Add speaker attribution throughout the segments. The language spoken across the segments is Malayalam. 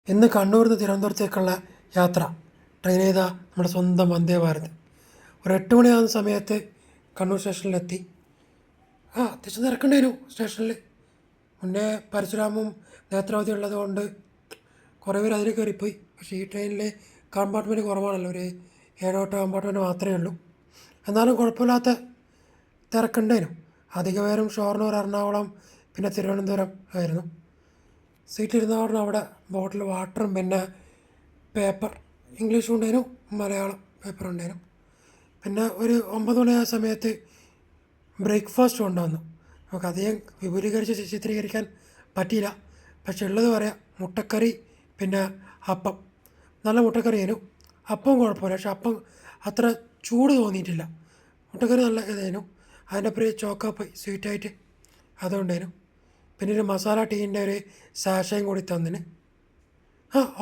Speaker 1: ഇന്ന് കണ്ണൂരിൽ നിന്ന് തിരുവനന്തപുരത്തേക്കുള്ള യാത്ര ട്രെയിൻ ചെയ്താൽ നമ്മുടെ സ്വന്തം വന്ദേ ഭാരത് ഒരു 8 മണിയാകുന്ന സമയത്ത് കണ്ണൂർ സ്റ്റേഷനിലെത്തി. അത്യാവശ്യം തിരക്കുണ്ടായിരുന്നു സ്റ്റേഷനിൽ. മുന്നേ പരശുരാമും നേത്രാവതി ഉള്ളത് കൊണ്ട് കുറേ പേര് അതിൽ കയറിപ്പോയി. പക്ഷേ ഈ ട്രെയിനിൽ കമ്പാർട്ട്മെൻറ്റ് കുറവാണല്ലോ, ഒരു 7-8 കമ്പാർട്ട്മെൻറ്റ് മാത്രമേ ഉള്ളൂ. എന്നാലും കുഴപ്പമില്ലാത്ത തിരക്കുണ്ടായിരുന്നു. അധിക പേരും ഷൊർണൂർ, എറണാകുളം, പിന്നെ തിരുവനന്തപുരം ആയിരുന്നു. സീറ്റിലിരുന്ന പറഞ്ഞാൽ അവിടെ ബോട്ടിൽ വാട്ടറും പിന്നെ പേപ്പർ, ഇംഗ്ലീഷും ഉണ്ടായിരുന്നു, മലയാളം പേപ്പർ ഉണ്ടായിരുന്നു. പിന്നെ ഒരു 9 മണിയായ സമയത്ത് ബ്രേക്ക്ഫാസ്റ്റ് കൊണ്ടുവന്നു. നമുക്ക് അധികം വിപുലീകരിച്ച് ചിത്രീകരിക്കാൻ പറ്റിയില്ല, പക്ഷെ ഉള്ളത് പറയാം. മുട്ടക്കറി പിന്നെ അപ്പം, നല്ല മുട്ടക്കറി ആയിരുന്നു. അപ്പം കുഴപ്പമില്ല, പക്ഷെ അപ്പം അത്ര ചൂട് തോന്നിയിട്ടില്ല. മുട്ടക്കറി നല്ല ഇതായിരുന്നു. അതിൻ്റെ അപ്പുറം ചോക്കോപ്പൈ സ്വീറ്റായിട്ട് അതുകൊണ്ടായിരുന്നു. പിന്നെ ഒരു മസാല ടീൻ്റെ ഒരു സാഷയും കൂടി തന്നിന്.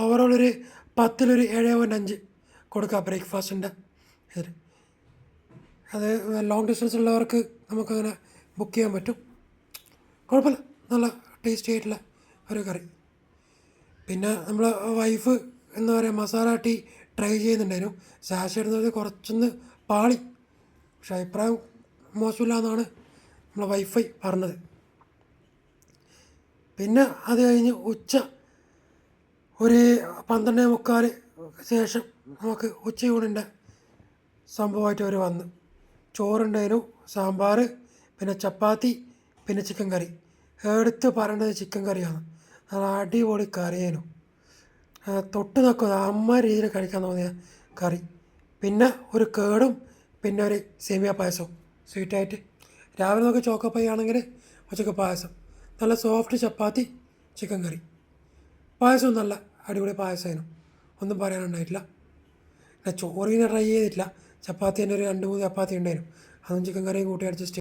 Speaker 1: ഓവറോൾ ഒരു 10-ഒരു 7.5 കൊടുക്കാം ബ്രേക്ക്ഫാസ്റ്റിൻ്റെ ഇതിൽ. അത് ലോങ് ഡിസ്റ്റൻസ് ഉള്ളവർക്ക് നമുക്കങ്ങനെ ബുക്ക് ചെയ്യാൻ പറ്റും. കുഴപ്പമില്ല, നല്ല ടേസ്റ്റി ആയിട്ടുള്ള ഒരു കറി. പിന്നെ നമ്മൾ വൈഫ് എന്താ പറയുക, മസാല ടീ ട്രൈ ചെയ്യുന്നുണ്ടായിരുന്നു. സാഷ ഇടുന്നത് കുറച്ചൊന്ന് പാളി, പക്ഷെ അഭിപ്രായം മോശമില്ല എന്നാണ് നമ്മളെ വൈഫൈ പറഞ്ഞത്. പിന്നെ അത് കഴിഞ്ഞ് ഒരു 12:45 ശേഷം നമുക്ക് ഉച്ചയൂണിൻ്റെ സംഭവമായിട്ട് അവർ വന്നു. ചോറുണ്ടായിരുന്നു, സാമ്പാർ, പിന്നെ ചപ്പാത്തി, പിന്നെ ചിക്കൻ കറി. എടുത്ത് പറയേണ്ടത് ചിക്കൻ കറിയാണ്. അത് അടിപൊളി കറിയായിരുന്നു. തൊട്ട് നോക്കുക അമ്മ രീതിയിൽ കഴിക്കാൻ തോന്നിയ കറി. പിന്നെ ഒരു കേടും പിന്നെ ഒരു സേമിയ പായസവും സ്വീറ്റായിട്ട്. രാവിലെ നമുക്ക് ചോക്കപ്പൈ ആണെങ്കിൽ ഉച്ചക്ക് പായസം. നല്ല സോഫ്റ്റ് ചപ്പാത്തി, ചിക്കൻ കറി. പായസവും നല്ല അടിപൊളി പായസമായിരുന്നു, ഒന്നും പറയാനുണ്ടായിട്ടില്ല. പിന്നെ ചോറിനെ ട്രൈ ചെയ്തിട്ടില്ല. ചപ്പാത്തി തന്നെ ഒരു 2-3 ചപ്പാത്തി ഉണ്ടായിരുന്നു. അതും ചിക്കൻ കറിയും കൂട്ടി അഡ്ജസ്റ്റ്